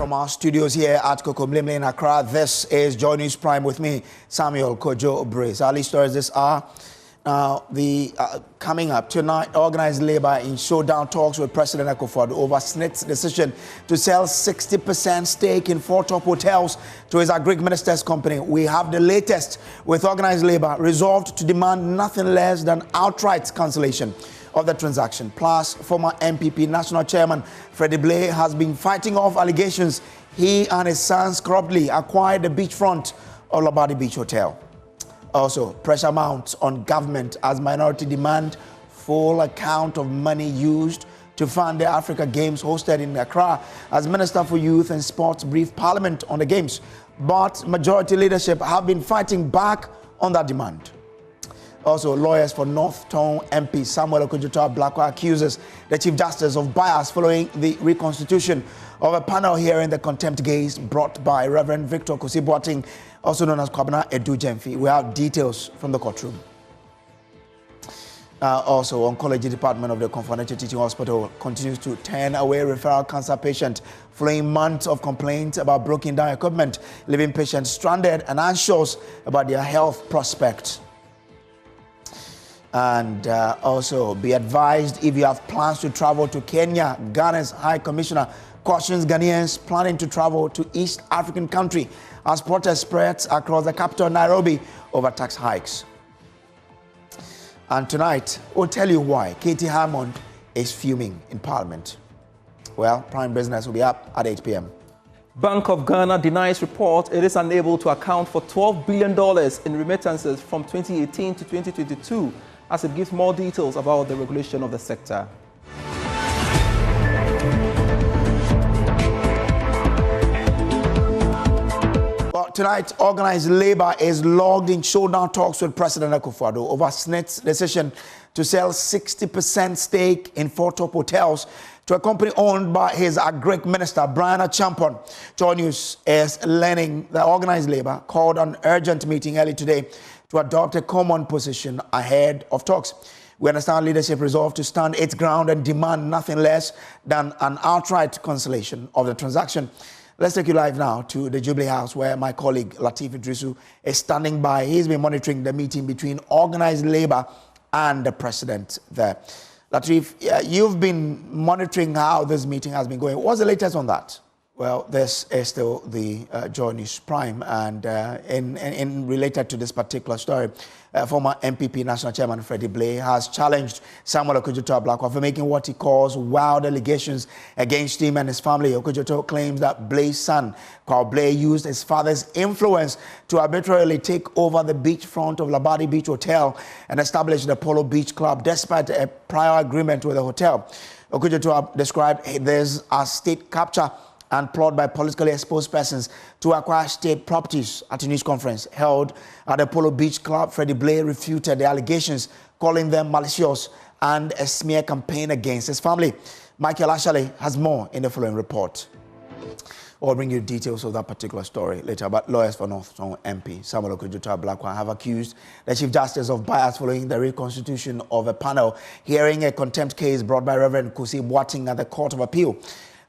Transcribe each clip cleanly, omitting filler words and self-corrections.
From our studios here at Kokomlemle in Accra, this is Joy News Prime with me, Samuel Kojo Brace. Our lead stories this hour. Coming up tonight, Organised Labour in showdown talks with President Akufo-Addo over SNIT's decision to sell 60% stake in 4 top hotels to his Agric Minister's company. We have the latest with Organised Labour resolved to demand nothing less than outright cancellation of the transaction. Plus, former MPP National Chairman Freddy Blay has been fighting off allegations he and his sons corruptly acquired the beachfront of Labadi Beach Hotel. Also, pressure mounts on government as minority demand full account of money used to fund the Africa Games hosted in Accra as Minister for Youth and Sports briefed Parliament on the Games. But majority leadership have been fighting back on that demand. Also, lawyers for North Town MP Samuel Okudzeto-Ablakwa accuses the Chief Justice of bias following the reconstitution of a panel hearing the contempt case brought by Reverend Victor Kosi-Boateng, also known as Kwabena Edu-Jemfi. We have details from the courtroom. Also, Oncology Department of the Confidential Teaching Hospital continues to turn away referral cancer patients following months of complaints about broken down equipment, leaving patients stranded and anxious about their health prospects. And also, be advised if you have plans to travel to Kenya, Ghana's High Commissioner cautions Ghanaians planning to travel to East African country as protest spreads across the capital, Nairobi, over tax hikes. And tonight, we'll tell you why Katie Hammond is fuming in Parliament. Well, Prime Business will be up at 8 p.m. Bank of Ghana denies report it is unable to account for $12 billion in remittances from 2018 to 2022 as it gives more details about the regulation of the sector. Well, tonight, Organised Labour is logged in showdown talks with President Akufo-Addo over SNIT's decision to sell 60% stake in 4 top hotels to a company owned by his Agric Minister, Brian Achampon. Joy News is learning that Organised Labour called an urgent meeting early today to adopt a common position ahead of talks. We understand leadership resolved to stand its ground and demand nothing less than an outright cancellation of the transaction. Let's take you live now to the Jubilee House, where my colleague Latif Idrisu is standing by. He's been monitoring the meeting between Organised Labour and the President there. Latif, you've been monitoring how this meeting has been going. What's the latest on that? Well, this is still the Joy News Prime, and in related to this particular story, former MPP National Chairman Freddy Blay has challenged Samuel Okudzeto-Ablakwa for making what he calls wild allegations against him and his family. Okudzeto claims that Blay's son, Carl Blay, used his father's influence to arbitrarily take over the beachfront of Labadi Beach Hotel and establish the Polo Beach Club despite a prior agreement with the hotel. Okudzeto described this as state capture and plot by politically exposed persons to acquire state properties. At a news conference held at the Polo Beach Club, Freddy Blay refuted the allegations, calling them malicious and a smear campaign against his family. Michael Ashley has more in the following report. I'll bring you details of that particular story later, but lawyers for North Town MP Samuel Okudzeto-Ablakwa have accused the Chief Justice of bias following the reconstitution of a panel hearing a contempt case brought by Reverend Kosi-Boateng at the Court of Appeal.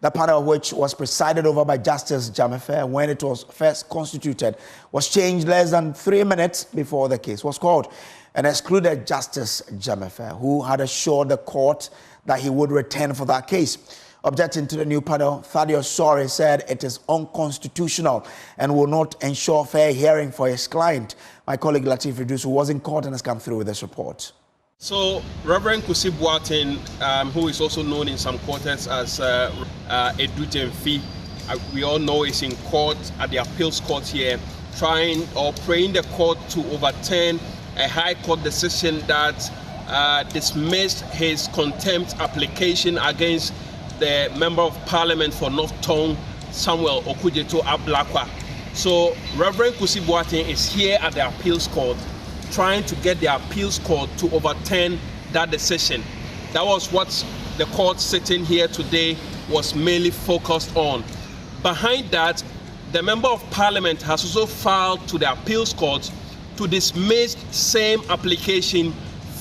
The panel, which was presided over by Justice Jamefe when it was first constituted, was changed less than 3 minutes before the case was called and excluded Justice Jamefe, who had assured the court that he would return for that case. Objecting to the new panel, Thaddeus Sori said it is unconstitutional and will not ensure fair hearing for his client. My colleague Latif Idrisu, who was in court and has come through with this report. So, Reverend Kosi-Boateng, who is also known in some quarters as Edu-Jemfi, we all know is in court at the appeals court here, praying the court to overturn a high court decision that dismissed his contempt application against the Member of Parliament for North Town, Samuel Okudzeto-Ablakwa. So, Reverend Kosi-Boateng is here at the appeals court, trying to get the appeals court to overturn that decision. That was what the court sitting here today was mainly focused on. Behind that, the Member of Parliament has also filed to the appeals court to dismiss same application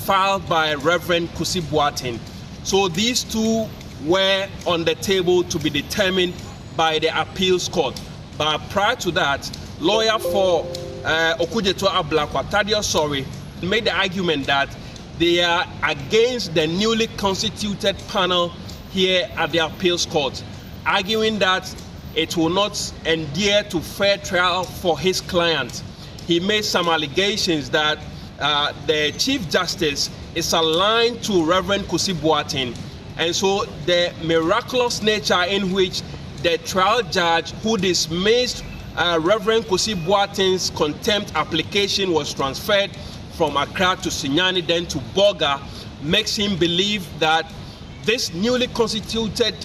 filed by Reverend Kosi-Boateng. So these two were on the table to be determined by the appeals court. But prior to that, lawyer for Okudzeto-Ablakwa, Thaddeus Sorry, made the argument that they are against the newly constituted panel here at the appeals court, arguing that it will not adhere to fair trial for his client. He made some allegations that the Chief Justice is aligned to Reverend Kusi Boateng, and so the miraculous nature in which the trial judge who dismissed Reverend Kusi Boateng's contempt application was transferred from Accra to Sinyani, then to Boga, makes him believe that this newly constituted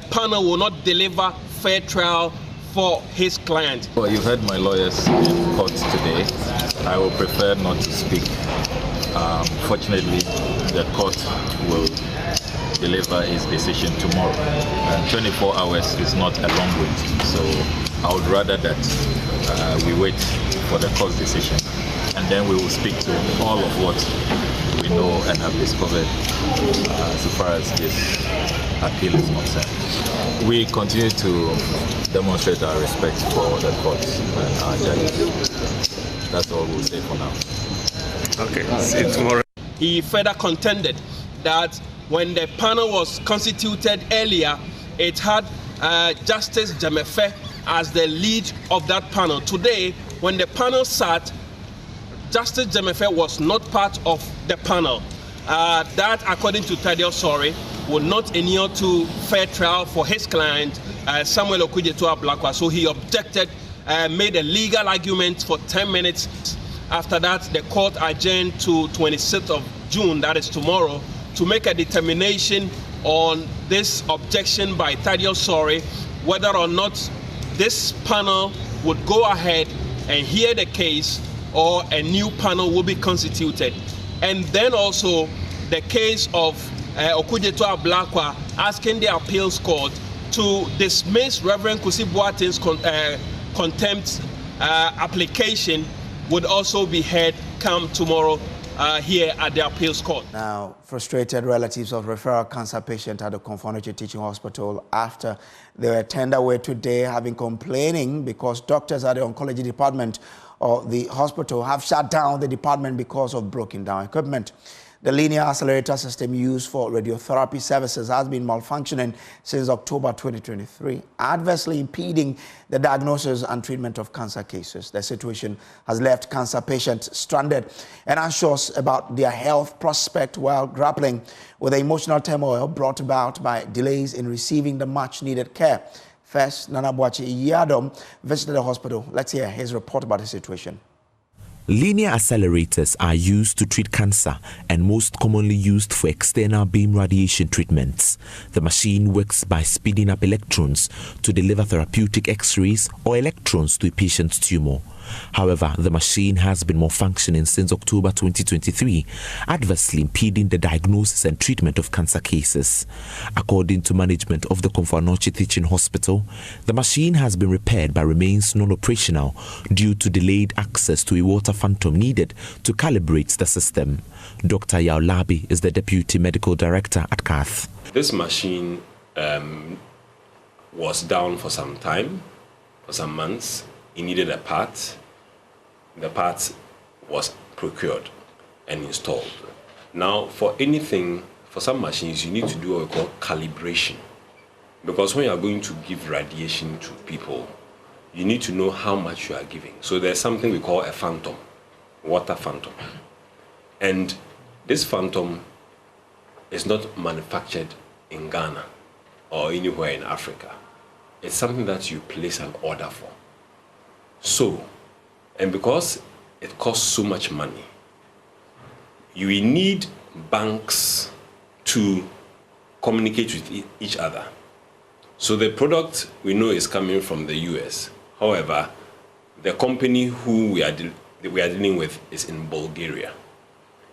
panel will not deliver fair trial for his client. Well, you heard my lawyers in court today. I would prefer not to speak. Fortunately, the court will deliver his decision tomorrow. 24 hours is not a long wait, so I would rather that we wait for the court's decision, and then we will speak to all of what we know and have discovered so far as this appeal is concerned. We continue to demonstrate our respect for the courts and our judges. That's all we'll say for now. Okay, see you tomorrow. He further contended that when the panel was constituted earlier, it had Justice Jamefe as the lead of that panel. Today, when the panel sat, Justice Jamefe was not part of the panel. That, according to Thaddeus Sorry, would not adhere to fair trial for his client, Samuel Okudzeto-Ablakwa. So he objected, made a legal argument for 10 minutes. After that, the court adjourned to 26th of June, that is tomorrow, to make a determination on this objection by Thaddeus Sorry, whether or not this panel would go ahead and hear the case or a new panel will be constituted. And then also the case of Okudzeto-Ablakwa asking the appeals court to dismiss Reverend Kusi Boateng's contempt application would also be heard come tomorrow here at the appeals court. Now, frustrated relatives of referral cancer patient at the Contempt Teaching Hospital after they were turned away today, having complaining because doctors at the oncology department of the hospital have shut down the department because of broken down equipment. The linear accelerator system used for radiotherapy services has been malfunctioning since October 2023, adversely impeding the diagnosis and treatment of cancer cases. The situation has left cancer patients stranded and anxious about their health prospect while grappling with the emotional turmoil brought about by delays in receiving the much-needed care. First, Nana Boakye-Iyadom visited the hospital. Let's hear his report about the situation. Linear accelerators are used to treat cancer and most commonly used for external beam radiation treatments. The machine works by speeding up electrons to deliver therapeutic X-rays or electrons to a patient's tumor. However, the machine has been malfunctioning since October 2023, adversely impeding the diagnosis and treatment of cancer cases. According to management of the Contempt Teaching Hospital, the machine has been repaired but remains non-operational due to delayed access to a water phantom needed to calibrate the system. Dr. Yao Labi is the Deputy Medical Director at KATH. This machine was down for some time, for some months. It needed a part. The part was procured and installed. Now, for anything, for some machines, you need to do what we call calibration. Because when you are going to give radiation to people, you need to know how much you are giving. So there's something we call a phantom, water phantom. And this phantom is not manufactured in Ghana or anywhere in Africa. It's something that you place an order for. So, and because it costs so much money, you will need banks to communicate with each other. So the product we know is coming from the US. However, the company who we are dealing with is in Bulgaria.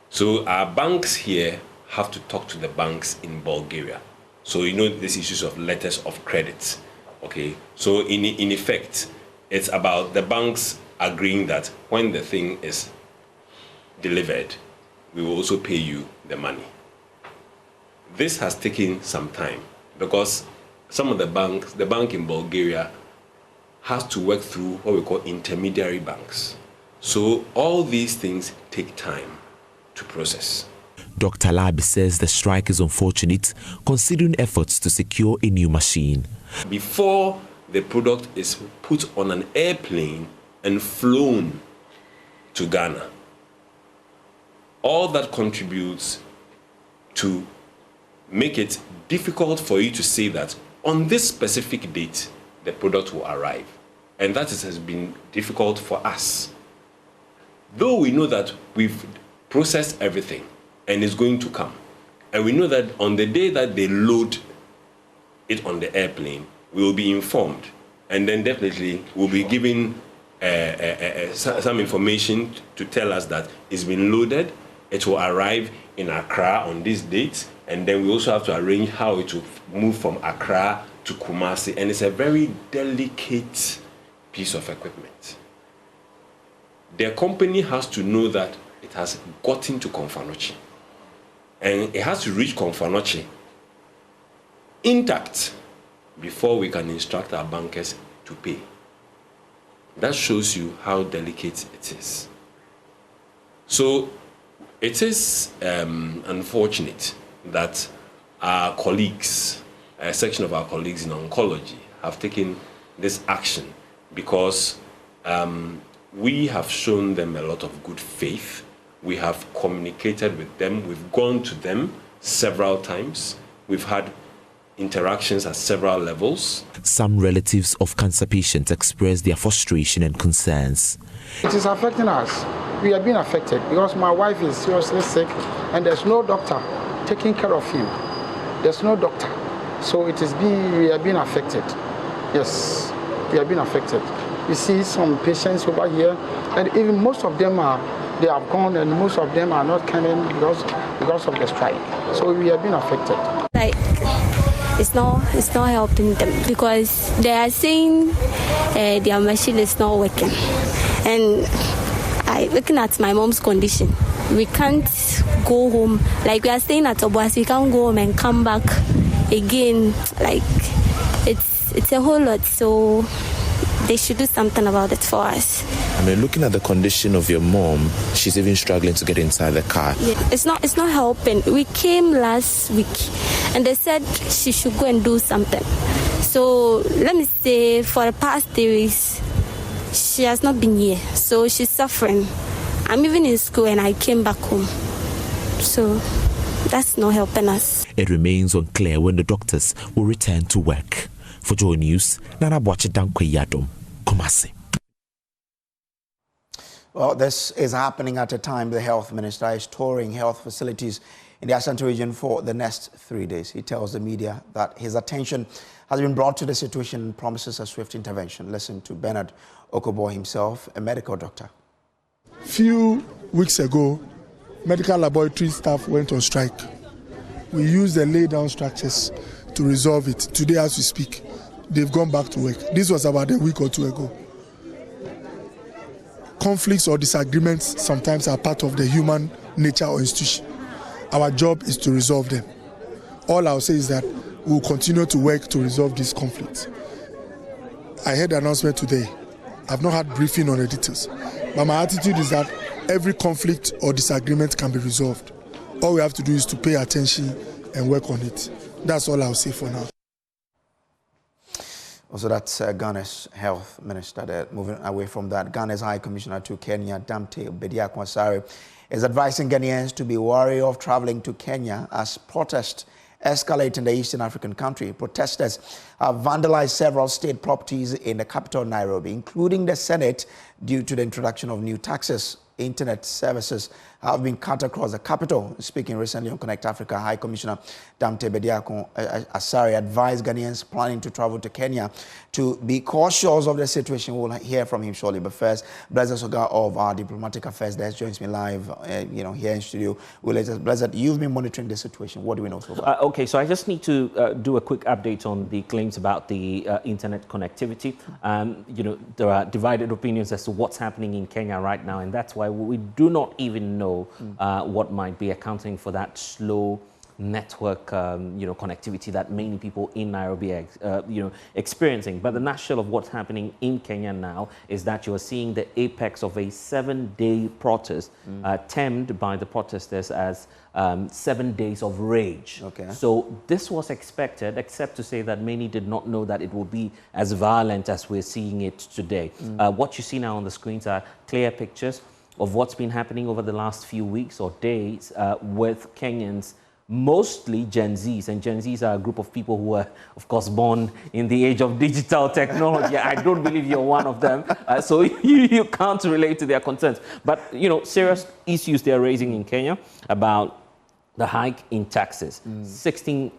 So our banks here have to talk to the banks in Bulgaria. So you know these issues of letters of credit. Okay, so in effect, it's about the banks agreeing that when the thing is delivered, we will also pay you the money. This has taken some time because some of the banks, the bank in Bulgaria has to work through what we call intermediary banks. So all these things take time to process. Dr. Labi says the strike is unfortunate, considering efforts to secure a new machine. Before the product is put on an airplane and flown to Ghana, all that contributes to make it difficult for you to say that on this specific date, the product will arrive. And that has been difficult for us. Though we know that we've processed everything and it's going to come, and we know that on the day that they load it on the airplane, we will be informed, and then definitely we'll be given some information to tell us that it's been loaded, it will arrive in Accra on this date, and then we also have to arrange how it will move from Accra to Kumasi, and it's a very delicate piece of equipment. The company has to know that it has gotten to Konfanochi, and it has to reach Konfanochi intact before we can instruct our bankers to pay. That shows you how delicate it is. So it is unfortunate that our colleagues, a section of our colleagues in oncology, have taken this action because we have shown them a lot of good faith. We have communicated with them. We've gone to them several times. We've had interactions at several levels. Some relatives of cancer patients express their frustration and concerns. It is affecting us. We are being affected because my wife is seriously sick and there's no doctor taking care of him. There's no doctor. So we are being affected. Yes, we are being affected. You see some patients over here, and even most of them they have gone, and most of them are not coming because of the strike. So we are being affected. Like, it's not helping them because they are saying their machine is not working. And looking at my mom's condition, we can't go home. Like, we are staying at Obuasi, we can't go home and come back again. Like, it's a whole lot. So they should do something about it for us. I mean, looking at the condition of your mom, she's even struggling to get inside the car. Yeah, it's not helping. We came last week and they said she should go and do something. So let me say for the past 3 weeks, she has not been here. So she's suffering. I'm even in school and I came back home. So that's not helping us. It remains unclear when the doctors will return to work. For Joy News, Nana Boache Dankwe Yadom, Kumasi. Well, this is happening at a time the health minister is touring health facilities in the Ashanti region for the next 3 days. He tells the media that his attention has been brought to the situation and promises a swift intervention. Listen to Bernard Okobo himself, a medical doctor. Few weeks ago, medical laboratory staff went on strike. We used the lay-down structures to resolve it. Today, as we speak, they've gone back to work. This was about a week or two ago. Conflicts or disagreements sometimes are part of the human nature or institution. Our job is to resolve them. All I'll say is that we'll continue to work to resolve these conflicts. I heard the announcement today. I've not had briefing on the details. But my attitude is that every conflict or disagreement can be resolved. All we have to do is to pay attention and work on it. That's all I'll say for now. Also, that's Ghana's health minister there. Moving away from that, Ghana's High Commissioner to Kenya, Damte Bediakwasare, is advising Ghanaians to be wary of traveling to Kenya as protests escalate in the Eastern African country. Protesters have vandalized several state properties in the capital, Nairobi, including the Senate, due to the introduction of new taxes. Internet services have been cut across the capital. Speaking recently on Connect Africa, High Commissioner Damte Bediakwasare advised Ghanaians planning to travel to Kenya to be cautious of the situation. We'll hear from him shortly. But first, Blessed Soga of our Diplomatic Affairs Desk joins me live, here in studio. Blessed, you've been monitoring the situation. What do we know so far? Okay, so I just need to do a quick update on the claims about the internet connectivity. There are divided opinions as to what's happening in Kenya right now, and that's why we do not even know what might be accounting for that slow network, connectivity that many people in Nairobi are, experiencing. But the nutshell of what's happening in Kenya now is that you are seeing the apex of a 7-day protest, termed by the protesters as 7 days of rage. Okay. So this was expected, except to say that many did not know that it would be as violent as we're seeing it today. What you see now on the screens are clear pictures of what's been happening over the last few weeks or days with Kenyans, mostly Gen Zs. And Gen Zs are a group of people who were, of course, born in the age of digital technology. I don't believe you're one of them, so you can't relate to their concerns. But, serious issues they're raising in Kenya about the hike in taxes. 16%,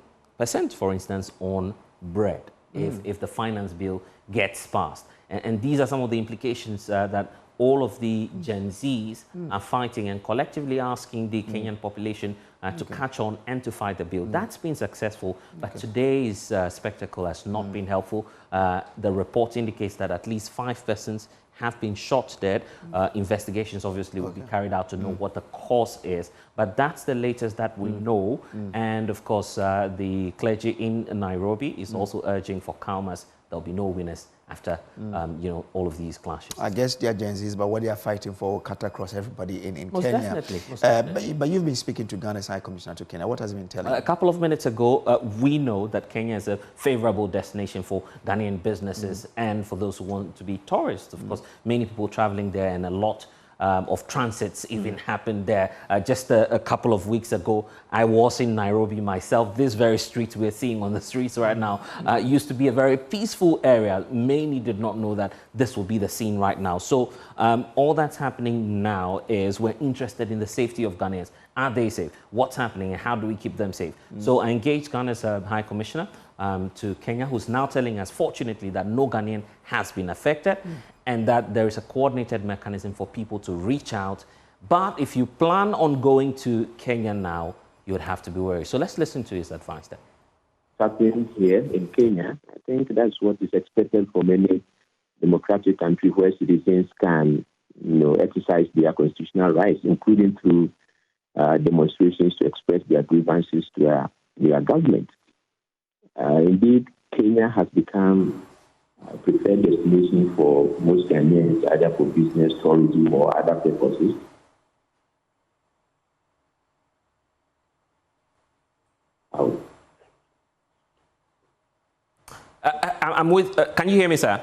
for instance, on bread, if the finance bill gets passed. And these are some of the implications that all of the Gen Zs are fighting and collectively asking the Kenyan population to catch on and to fight the bill. That's been successful, but today's spectacle has not been helpful. The report indicates that at least 5 persons have been shot dead. Investigations obviously will be carried out to know what the cause is, but that's the latest that we know. And of course, the clergy in Nairobi is also urging for calm, as there'll be no winners after all of these clashes. I guess they are Gen Zs, but what they are fighting for will cut across everybody in Most Kenya. Definitely. Most definitely. But you've been speaking to Ghana's High Commissioner to Kenya. What has he been telling you? A couple of minutes ago, we know that Kenya is a favorable destination for Ghanaian businesses and for those who want to be tourists. Of course, many people traveling there, and a lot of transits even happened there. Just a couple of weeks ago, I was in Nairobi myself. This very street we're seeing on the streets right now used to be a very peaceful area. Many did not know that this will be the scene right now. So all that's happening now is we're interested in the safety of Ghanaians. Are they safe? What's happening and how do we keep them safe? So I engaged Ghana's High Commissioner to Kenya, who's now telling us, fortunately, that no Ghanaian has been affected and that there is a coordinated mechanism for people to reach out. But if you plan on going to Kenya now, you would have to be wary. So let's listen to his advice there. Happening here in Kenya, I think that's what is expected from any democratic country where citizens can, exercise their constitutional rights, including through demonstrations to express their grievances to their government. Indeed, Kenya has become a preferred destination for most Ghanaians, either for business, tourism, or other purposes. I'm with. Can you hear me, sir?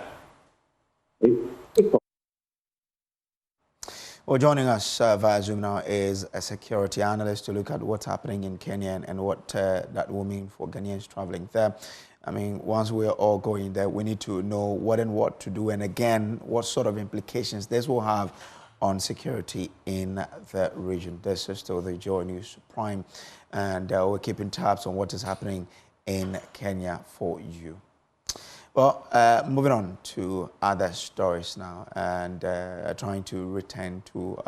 Well, joining us via Zoom now is a security analyst to look at what's happening in Kenya and what that will mean for Ghanaians traveling there. I mean, once we're all going there, we need to know what and what to do, and again, what sort of implications this will have on security in the region. This is still the Joy News Prime, and we're keeping tabs on what is happening in Kenya for you. Well, moving on to other stories now, and trying to return to,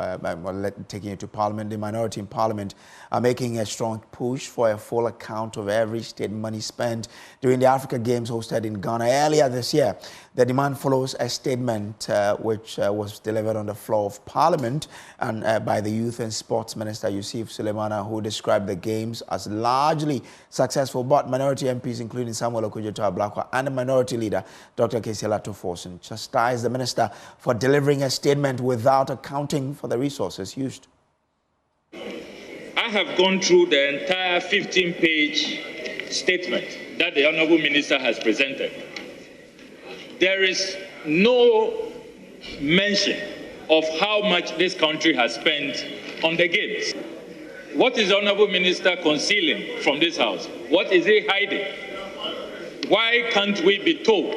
taking it to Parliament. The minority in Parliament are making a strong push for a full account of every state money spent during the Africa Games hosted in Ghana earlier this year. The demand follows a statement which was delivered on the floor of Parliament and by the Youth and Sports Minister Yusuf Sulemana, who described the Games as largely successful, but minority MPs, including Samuel Okudzeto-Ablakwa and the minority leader, Dr. Kesela Toforson, chastised the minister for delivering a statement without accounting for the resources used. I have gone through the entire 15-page statement that the Honourable Minister has presented. There is no mention of how much this country has spent on the Games. What is the Honourable Minister concealing from this House? What is he hiding? Why can't we be told?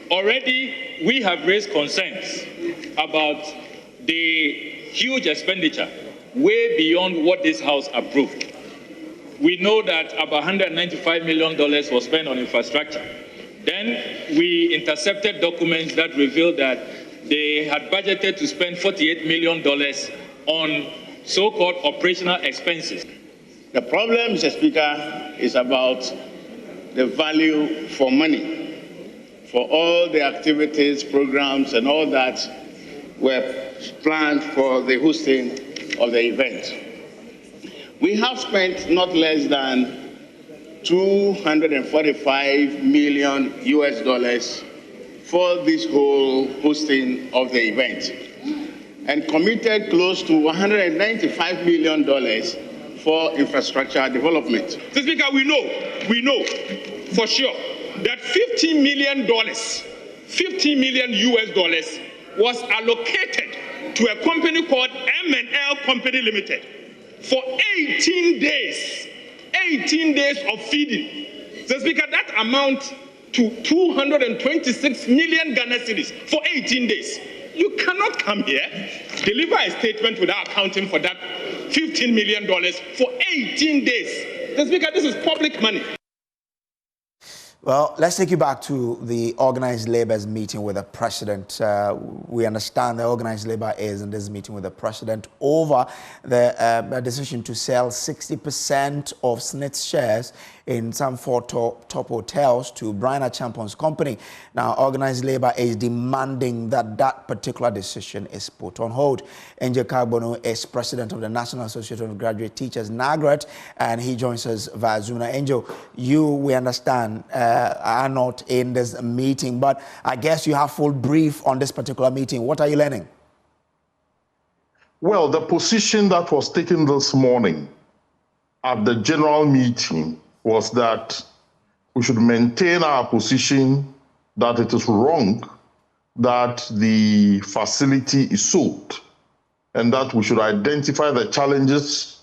Already, we have raised concerns about the huge expenditure, way beyond what this House approved. We know that about $195 million was spent on infrastructure. Then we intercepted documents that revealed that they had budgeted to spend $48 million on so-called operational expenses. The problem, Mr. Speaker, is about the value for money, for all the activities, programs, and all that were planned for the hosting of the event. We have spent not less than $245 million for this whole hosting of the event, and committed close to $195 million for infrastructure development. Mr. Speaker, we know for sure that $15 million was allocated to a company called M&L Company Limited for 18 days of feeding. Mr. Speaker, that amounts to 226 million Ghana cedis for 18 days. You cannot come here, deliver a statement without accounting for that $15 million for 18 days. Mr. Speaker, this is public money. Well, let's take you back to the Organized Labor's meeting with the president. We understand the Organized Labor is in this meeting with the president over the decision to sell 60% of SNIT's shares in some 4 top hotels to Brian Achampong's company. Now, Organized Labor is demanding that that particular decision is put on hold. Angel Carbono is president of the National Association of Graduate Teachers, NAGRAT, and he joins us via Zoom. Angel, we understand, are not in this meeting, but I guess you have full brief on this particular meeting. What are you learning? Well, the position that was taken this morning at the general meeting was that we should maintain our position that it is wrong that the facility is sold, and that we should identify the challenges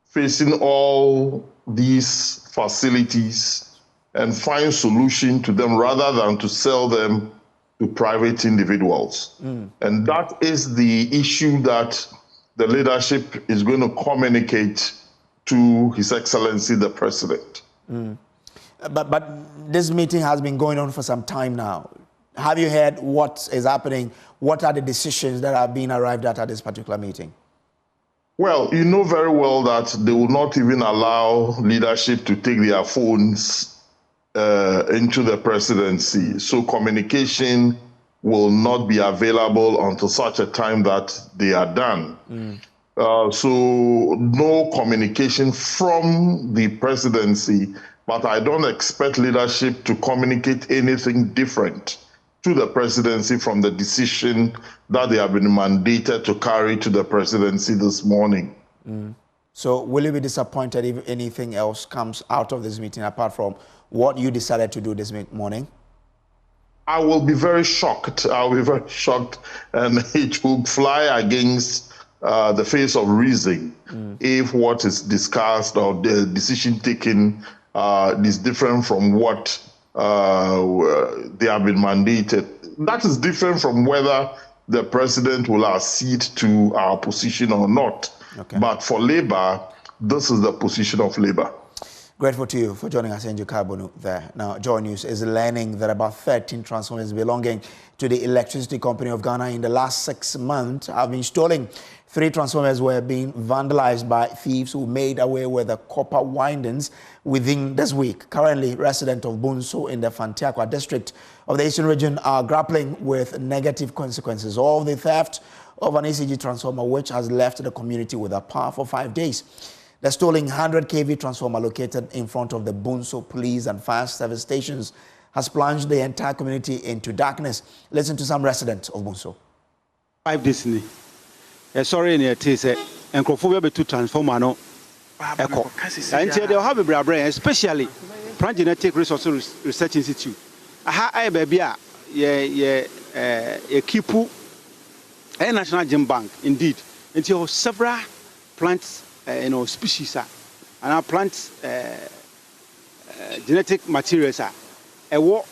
facing all these facilities and find solution to them rather than to sell them to private individuals. And that is the issue that the leadership is going to communicate to His Excellency the President. But this meeting has been going on for some time now. Have you heard what is happening? What are the decisions that are being arrived at this particular meeting? Well, you know very well that they will not even allow leadership to take their phones into the presidency. So communication will not be available until such a time that they are done. So no communication from the presidency, but I don't expect leadership to communicate anything different to the presidency from the decision that they have been mandated to carry to the presidency this morning. So will you be disappointed if anything else comes out of this meeting apart from what you decided to do this morning? I will be very shocked. I'll be very shocked, and it will fly against the face of reason if what is discussed or the decision taken is different from what they have been mandated. That is different from whether the president will accede to our position or not. But for Labour, this is the position of Labour. Grateful to you for joining us, Angel Carbono, there. Now, Joy News is learning that about 13 transformers belonging to the Electricity Company of Ghana in the last 6 months have been stolen. 3 transformers were being vandalized by thieves who made away with the copper windings within this week. Currently, residents of Bunso in the Fantiakwa district of the Eastern region are grappling with negative consequences of the theft of an ECG transformer, which has left the community without power for 5 days. The stolen 100 kV transformer located in front of the Bunso police and fire service stations has plunged the entire community into darkness. Listen to some residents of Bunso. 5 days. Sorry, it is a to transformer. No, and they have a brain, especially Plant Genetic Resource Research Institute. I baby, a Kipu, a national gem bank, indeed, until several plants. Species and our plant genetic materials are a war,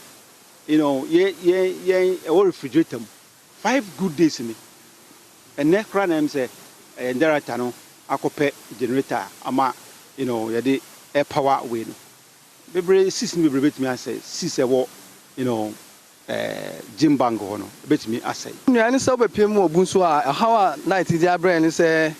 refrigerator 5 good days in it. And next run say and there are tano akope generator ama yade air power way no. Bebre sis me bebre me say sis a war gym bank hono bet me asay. Nuane so be piem obunso a how night dia brain say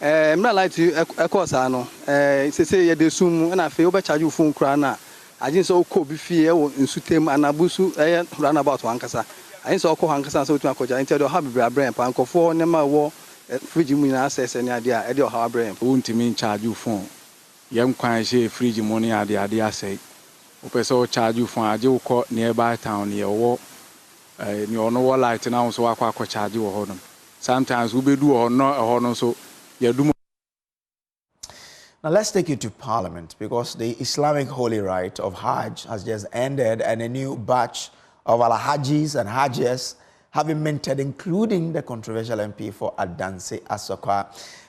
I'm not like to course I know. Say you do sum and I feel better you phone crana. I didn't so cold fear in sutem and abusu run about one cassa. I saw Hankasa so to Akoja and tell you how be a brand panko for Nema war fridge mu na access any idea e dey how brain won't mean charge you phone yam kwan she fridge money ade asay o charge you phone aje wo ko nearby town ye wo ni ono wo light na so akwa charge wo ho no sometimes we be do or no so you do. Now let's take you to Parliament, because the Islamic holy rite of Hajj has just ended and a new batch of Al-Hajjis and Hajjas have been minted, including the controversial MP for Adanse Asokwa,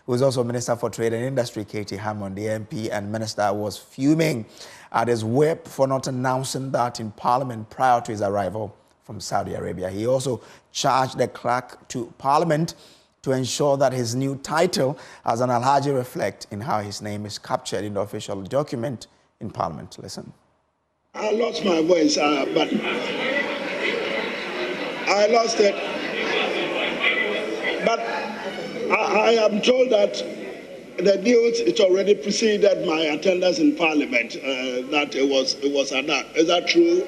who is also Minister for Trade and Industry, KATH. The MP and Minister was fuming at his whip for not announcing that in Parliament prior to his arrival from Saudi Arabia. He also charged the clerk to Parliament to ensure that his new title as an Al-Hajji reflect in how his name is captured in the official document in Parliament. Listen. I lost my voice, but I lost it. But I am told that the news, it already preceded my attendance in Parliament, that it was announced. Is that true?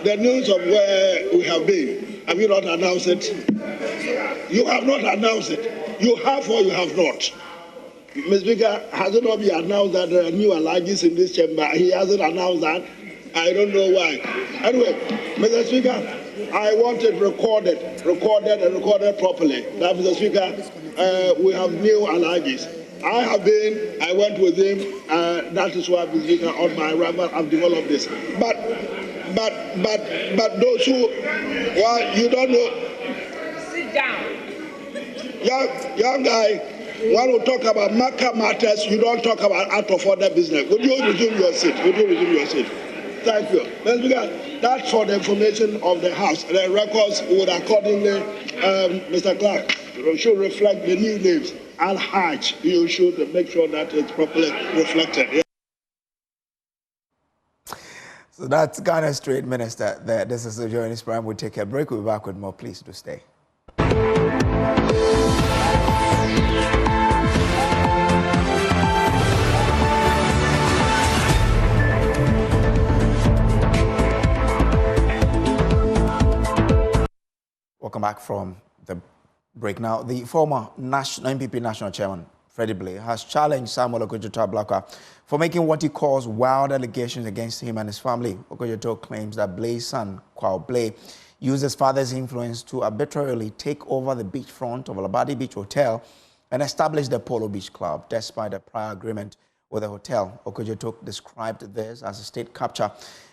The news of where we have been, have you not announced it? You have not announced it. You have or you have not. Mr. Speaker, has it not been announced that there are new Al-Hajjis in this chamber? He hasn't announced that. I don't know why. Anyway, Mr. Speaker, I want it recorded properly. That, Mr. Speaker, we have new Al-Hajjis. I went with him, that is why, Mr. Speaker, on my arrival, I've developed this. But those who, well, you don't know. Sit down. Young guy, when we talk about Makkah matters, you don't talk about out of order business. Would you resume your seat? Thank you. That's for the information of the House. The records would accordingly, Mr. Clark, should reflect the new names. Al-Hajj, you should make sure that it's properly reflected. Yeah. So that's Ghana's Trade Minister there. This is the Journey's Prime. We'll take a break. We'll be back with more. Please do stay. Welcome back from the break. Now, the former NPP National Chairman, Freddy Blay, has challenged Samuel Okudzeto for making what he calls wild allegations against him and his family. Okudzeto claims that Blay's son, Kwao Blay, used his father's influence to arbitrarily take over the beachfront of Labadi Beach Hotel and establish the Polo Beach Club, despite a prior agreement with the hotel. Okudzeto described this as a state capture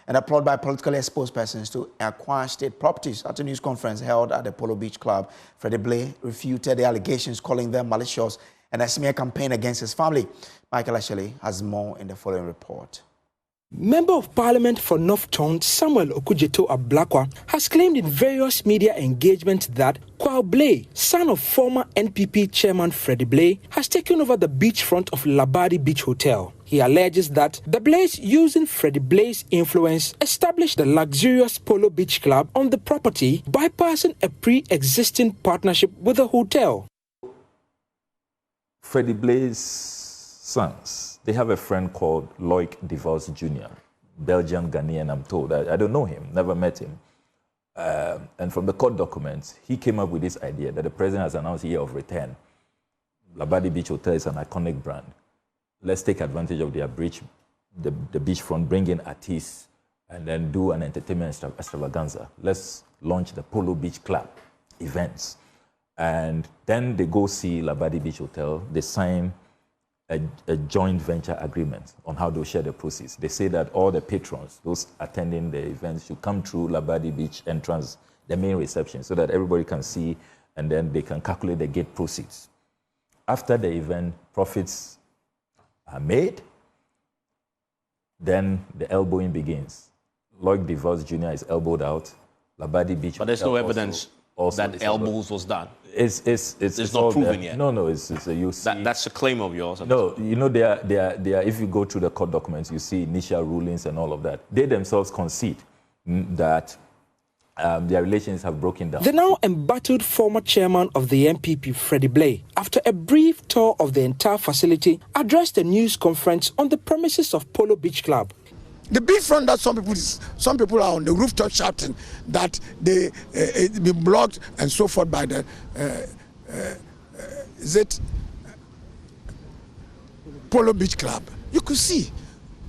and a plot by politically exposed persons to acquire state properties. At a news conference held at the Polo Beach Club, Freddy Blay refuted the allegations, calling them malicious and a smear campaign against his family. Michael Ashley has more in the following report. Member of Parliament for North Town, Samuel Okudzeto Ablakwa, has claimed in various media engagements that Kwao Blay, son of former NPP chairman Freddy Blay, has taken over the beachfront of Labadi Beach Hotel. He alleges that the Blays, using Freddy Blay's influence, established the luxurious Polo Beach Club on the property, bypassing a pre-existing partnership with the hotel. Freddy Blay's sons, they have a friend called Loic DeVos Jr., Belgian Ghanaian, I'm told. I don't know him, never met him. And from the court documents, he came up with this idea that the president has announced a year of return. Labadi Beach Hotel is an iconic brand. Let's take advantage of their the beachfront, bring in artists, and then do an entertainment extravaganza. Let's launch the Polo Beach Club events. And then they go see Labadi Beach Hotel. They sign a joint venture agreement on how to share the proceeds. They say that all the patrons, those attending the events, should come through Labadi Beach entrance, the main reception, so that everybody can see, and then they can calculate the gate proceeds. After the event, profits are made, then the elbowing begins. Loic DeVos Jr. is elbowed out. Labadi Beach. But there's no evidence that elbows was done. It's not proven yet. No, it's you see. That's a claim of yours. No, you know, they are. If you go through the court documents, you see initial rulings and all of that. They themselves concede that their relations have broken down. The now embattled former chairman of the NPP, Freddy Blay, after a brief tour of the entire facility, addressed a news conference on the premises of Polo Beach Club. The beachfront that some people are on the rooftop shouting that they be blocked and so forth by the is it Polo Beach Club? You could see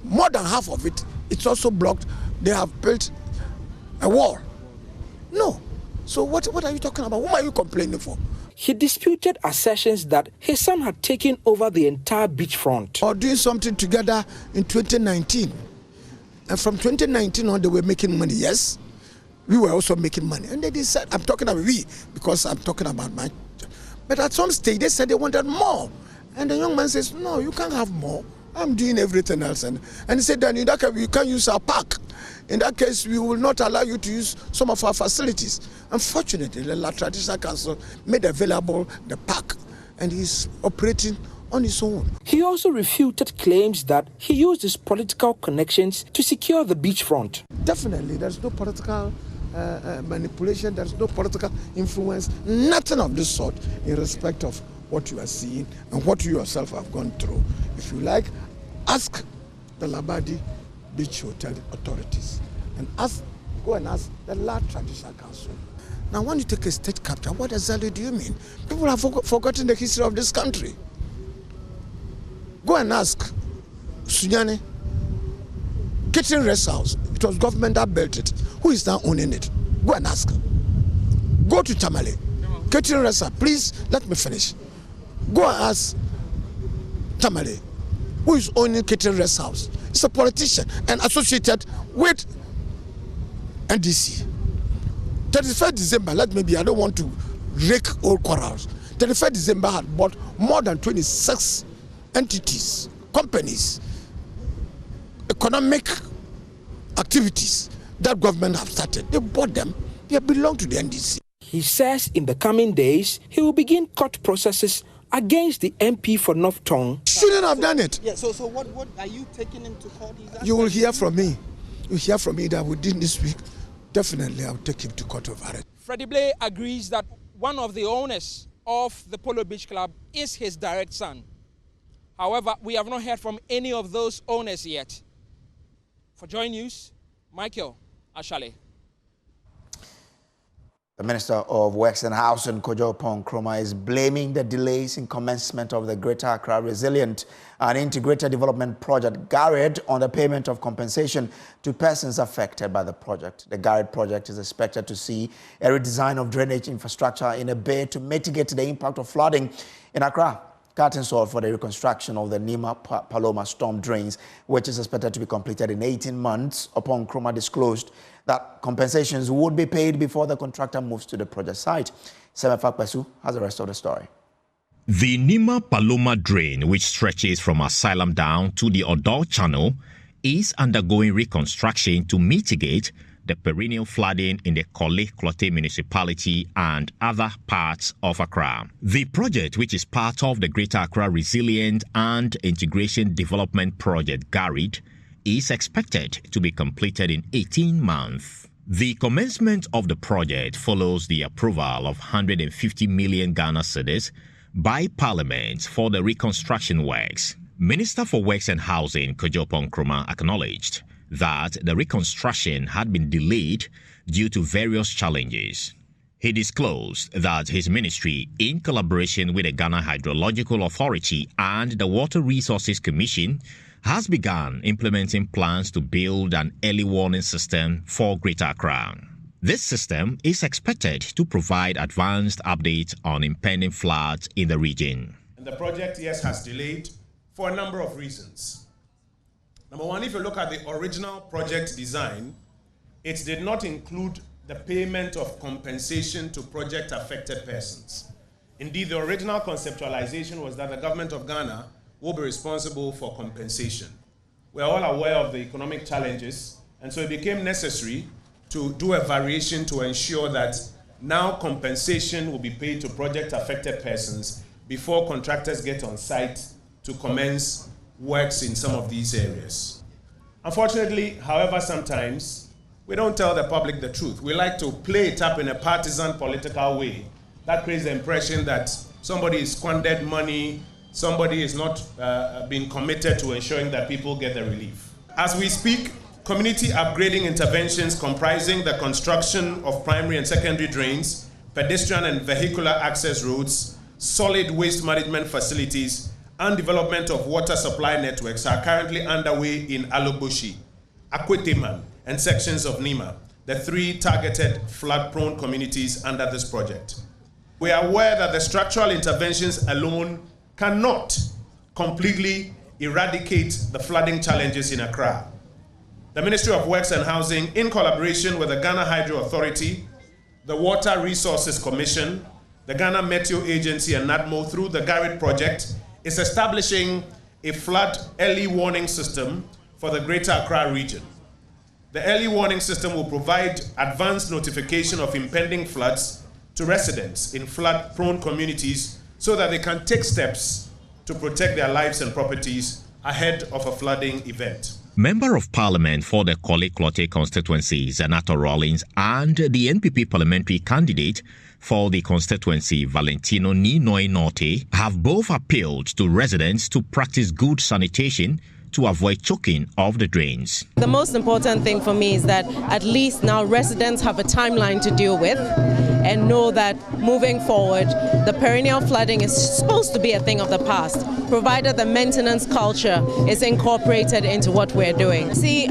more than half of it, it's also blocked. They have built a wall. No. So what are you talking about? Whom are you complaining for? He disputed assertions that his son had taken over the entire beachfront. Or doing something together in 2019. And from 2019 on, they were making money, yes. We were also making money. And they said, I'm talking about we, because I'm talking about my... But at some stage, they said they wanted more. And the young man says, no, you can't have more. I'm doing everything else. And he said, then in that case, you can't use our park. In that case, we will not allow you to use some of our facilities. Unfortunately, the La Traditional Council made available the park, and he's operating on his own. He also refuted claims that he used his political connections to secure the beachfront. Definitely, there's no political manipulation, there's no political influence, nothing of this sort in respect of what you are seeing and what you yourself have gone through. If you like, ask the Labadi Beach Hotel authorities and go and ask the La Traditional Council. Now, when you take a state capture, what exactly do you mean? People have forgotten the history of this country. Go and ask Sunyani, Kitchen Rest House. It was government that built it. Who is now owning it? Go and ask. Go to Tamale, Kitchen Rest House. Please let me finish. Go and ask Tamale, who is owning Kitchen Rest House. It's a politician and associated with NDC. 31st December, let me be, I don't want to rake old quarrels. 31st December had bought more than 26 entities, companies, economic activities that government have started. They bought them. They belong to the NDC. He says in the coming days, he will begin court processes against the MP for North Tongue. Shouldn't have done it. Yeah, so what are you taking him to court? You will hear from me. You hear from me that within this week, definitely I'll take him to court over it. Freddy Blay agrees that one of the owners of the Polo Beach Club is his direct son. However, we have not heard from any of those owners yet. For Joy News, Michael Ashale. The Minister of Works and Housing, Kojo Nkrumah, is blaming the delays in commencement of the Greater Accra Resilient and Integrated Development Project, GARID, on the payment of compensation to persons affected by the project. The GARID project is expected to see a redesign of drainage infrastructure in a bid to mitigate the impact of flooding in Accra. KATH installed for the reconstruction of the Nima Paloma storm drains, which is expected to be completed in 18 months, upon Nkrumah disclosed that compensations would be paid before the contractor moves to the project site. Semefa Kwesu has the rest of the story. The Nima Paloma drain, which stretches from Asylum down to the Odo Channel, is undergoing reconstruction to mitigate the perennial flooding in the Korle-Klottey municipality and other parts of Accra. The project, which is part of the Greater Accra Resilient and Integration Development Project, GARID, is expected to be completed in 18 months. The commencement of the project follows the approval of 150 million Ghana cedis by Parliament for the reconstruction works. Minister for Works and Housing, Kojo Nkrumah, acknowledged that the reconstruction had been delayed due to various challenges. He disclosed that his ministry, in collaboration with the Ghana Hydrological Authority and the Water Resources Commission, has begun implementing plans to build an early warning system for Greater Accra. This system is expected to provide advanced updates on impending floods in the region. And the project, yes, has delayed for a number of reasons. Number one, if you look at the original project design, it did not include the payment of compensation to project-affected persons. Indeed, the original conceptualization was that the government of Ghana will be responsible for compensation. We are all aware of the economic challenges, and so it became necessary to do a variation to ensure that now compensation will be paid to project-affected persons before contractors get on site to commence works in some of these areas. Unfortunately, however, sometimes we don't tell the public the truth. We like to play it up in a partisan political way. That creates the impression that somebody has squandered money, somebody is not being committed to ensuring that people get the relief. As we speak, community upgrading interventions comprising the construction of primary and secondary drains, pedestrian and vehicular access roads, solid waste management facilities, and development of water supply networks are currently underway in Aloboshi, Akweteman, and sections of Nima, the 3 targeted flood-prone communities under this project. We are aware that the structural interventions alone cannot completely eradicate the flooding challenges in Accra. The Ministry of Works and Housing, in collaboration with the Ghana Hydro Authority, the Water Resources Commission, the Ghana Meteo Agency, and NADMO, through the Garrett project, is establishing a flood early warning system for the Greater Accra region. The early warning system will provide advanced notification of impending floods to residents in flood-prone communities so that they can take steps to protect their lives and properties ahead of a flooding event. Member of Parliament for the Korle-Klottey constituency, Zanato Rawlings, and the NPP parliamentary candidate for the constituency, Valentino Ninoy Norte, have both appealed to residents to practice good sanitation to avoid choking of the drains. The most important thing for me is that at least now residents have a timeline to deal with and know that moving forward, the perennial flooding is supposed to be a thing of the past, provided the maintenance culture is incorporated into what we're doing. See,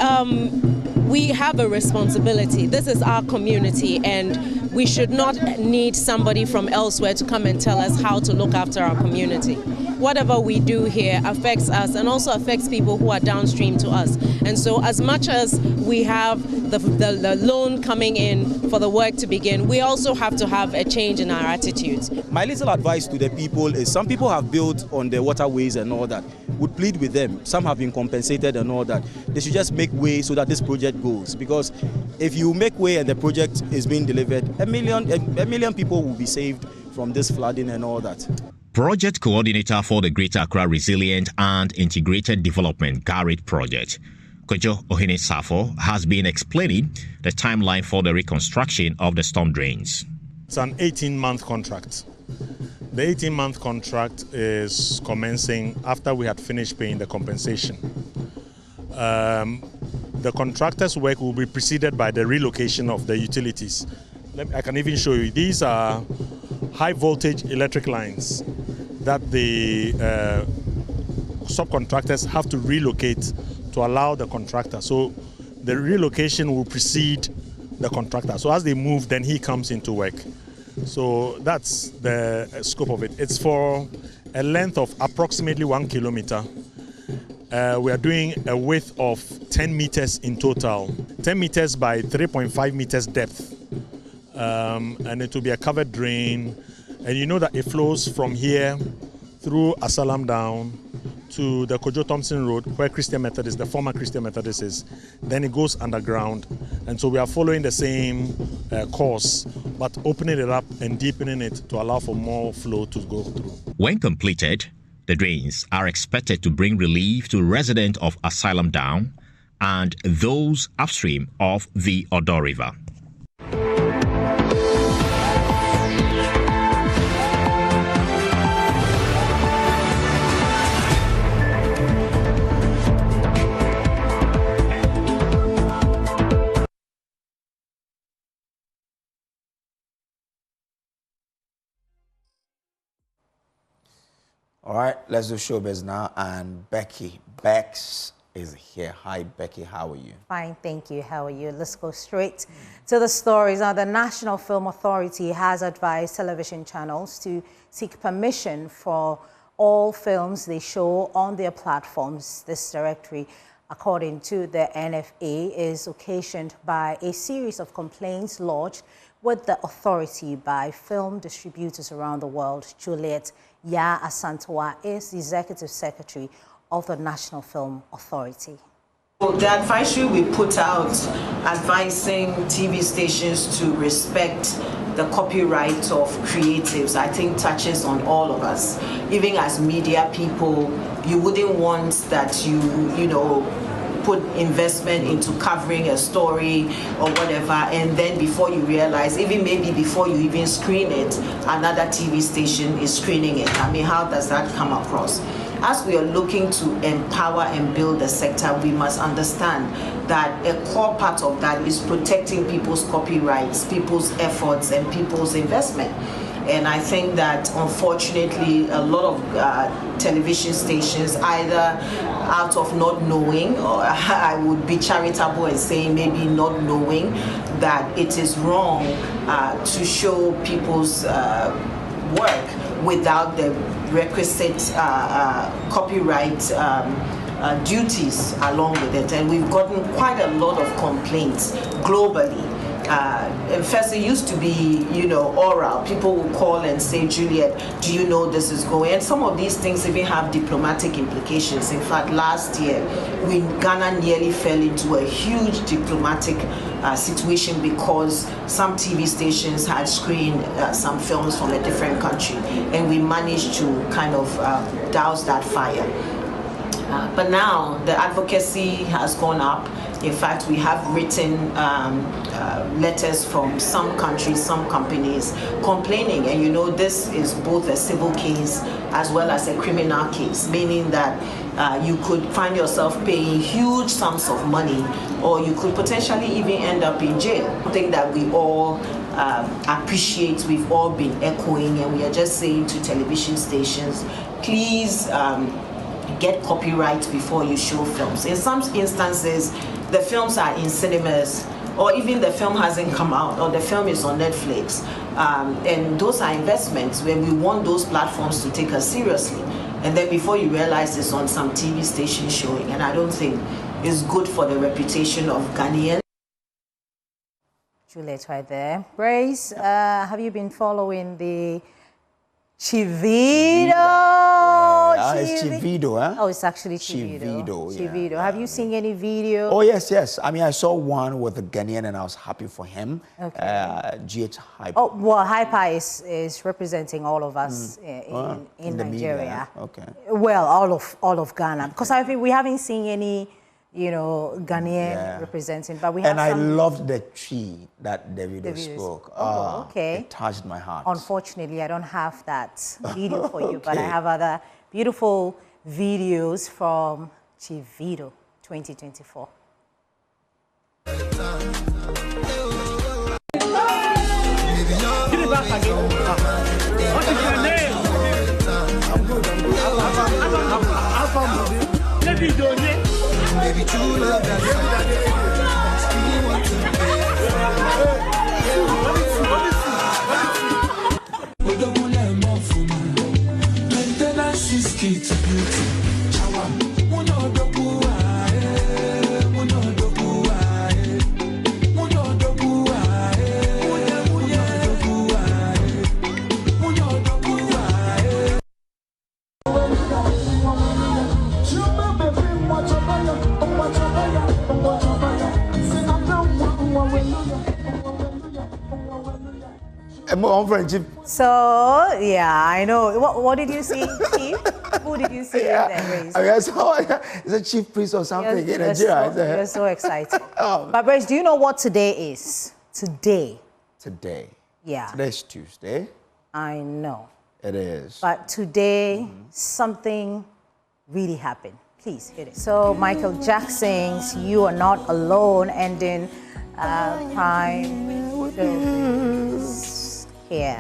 we have a responsibility. This is our community, and we should not need somebody from elsewhere to come and tell us how to look after our community. Whatever we do here affects us and also affects people who are downstream to us. And so as much as we have the loan coming in for the work to begin, we also have to have a change in our attitudes. My little advice to the people is some people have built on the waterways and all that. Would plead with them. Some have been compensated and all that. They should just make way so that this project goes. Because if you make way and the project is being delivered, a million people will be saved from this flooding and all that. Project Coordinator for the Greater Accra Resilient and Integrated Development Garrett Project, Kojo Ohene Safo, has been explaining the timeline for the reconstruction of the storm drains. It's an 18-month contract. The 18-month contract is commencing after we had finished paying the compensation. The contractor's work will be preceded by the relocation of the utilities. I can even show you. These are high voltage electric lines that the subcontractors have to relocate to allow the contractor. So the relocation will precede the contractor. So as they move, then he comes into work. So that's the scope of it. It's for a length of approximately 1 kilometer. We are doing a width of 10 meters in total, 10 meters by 3.5 meters depth. And it will be a covered drain. And you know that it flows from here through Asalam down to the Kojo Thompson Road, where Christian Methodist, the former Christian Methodist is. Then it goes underground. And so we are following the same course, but opening it up and deepening it to allow for more flow to go through. When completed, the drains are expected to bring relief to residents of Asylum Down and those upstream of the Odo River. All right, let's do showbiz now. And Becky Bex is here. Hi, Becky. How are you? Fine, thank you. How are you? Let's go straight to the stories. Now, the National Film Authority has advised television channels to seek permission for all films they show on their platforms. This directory, according to the NFA, is occasioned by a series of complaints lodged with the authority by film distributors around the world. Juliet Ya Asantewa is the Executive Secretary of the National Film Authority. The advisory we put out advising TV stations to respect the copyright of creatives, I think touches on all of us. Even as media people, you wouldn't want that you put investment into covering a story or whatever, and then before you realize, even maybe before you even screen it, another TV station is screening it. I mean, how does that come across? As we are looking to empower and build the sector, we must understand that a core part of that is protecting people's copyrights, people's efforts, and people's investment. And I think that unfortunately a lot of television stations, either out of not knowing, or I would be charitable and say maybe not knowing that it is wrong to show people's work without the requisite copyright duties along with it. And we've gotten quite a lot of complaints globally. First, it used to be, oral. People would call and say, Juliet, do you know this is going? And some of these things even have diplomatic implications. In fact, last year, Ghana nearly fell into a huge diplomatic situation because some TV stations had screened some films from a different country, and we managed to kind of douse that fire. But now the advocacy has gone up. In fact, we have written letters from some countries, some companies complaining. And this is both a civil case as well as a criminal case, meaning that you could find yourself paying huge sums of money, or you could potentially even end up in jail. Something that we all appreciate, we've all been echoing, and we are just saying to television stations, please get copyright before you show films. In some instances, the films are in cinemas, or even the film hasn't come out, or the film is on Netflix. And those are investments where we want those platforms to take us seriously. And then before you realize it's on some TV station showing, and I don't think it's good for the reputation of Ghanaians. Juliet right there. Brace, have you been following the Chivido? It's Chivido, huh? Oh, it's actually Chivido. Chivido. Yeah. Have you seen any video? Oh, yes. I mean, I saw one with a Ghanaian and I was happy for him. Okay. GH Hyper. Oh, well, Hyper is representing all of us in Nigeria. Media. Okay. Well, all of Ghana. Because I think we haven't seen any, Ghanaian representing, but we have. And I loved the tree that Davido spoke. Oh, okay. It touched my heart. Unfortunately, I don't have that video for you, but I have other beautiful videos from Chivido 2024. Give it back again. What is your name? I'm good. Maybe true love maintenance is key to beauty. So, yeah, I know. What did you see, Chief? Who did you see in that race? I saw it's a chief priest or something in Nigeria. You're so excited. But, Brace, do you know what today is? Today. Yeah. Today's Tuesday. I know. It is. But today, something really happened. Please hit it. So, Michael Jackson's You Are Not Alone ending Prime Films here.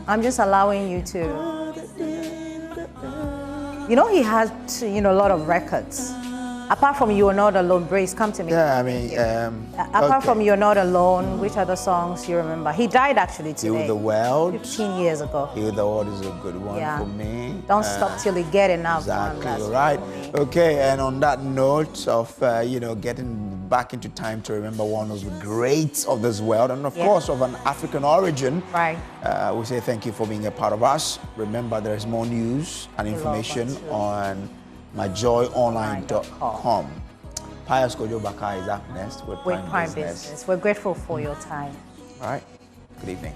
I'm just allowing you to. He has, a lot of records. Apart from You Are Not Alone, Brace, come to me. Yeah, I mean, apart from You're Not Alone, which other songs you remember? He died actually today. Heal the World. 15 years ago. Heal the World is a good one for me. Don't stop till you get enough. Exactly, right. Okay, and on that note of, getting back into time to remember one of the greats of this world, and of course of an African origin, right? We say thank you for being a part of us. Remember, there is more news and information on myjoyonline.com. Pius Kojo Baka is up next with Prime Business. We're grateful for your time. All right. Good evening.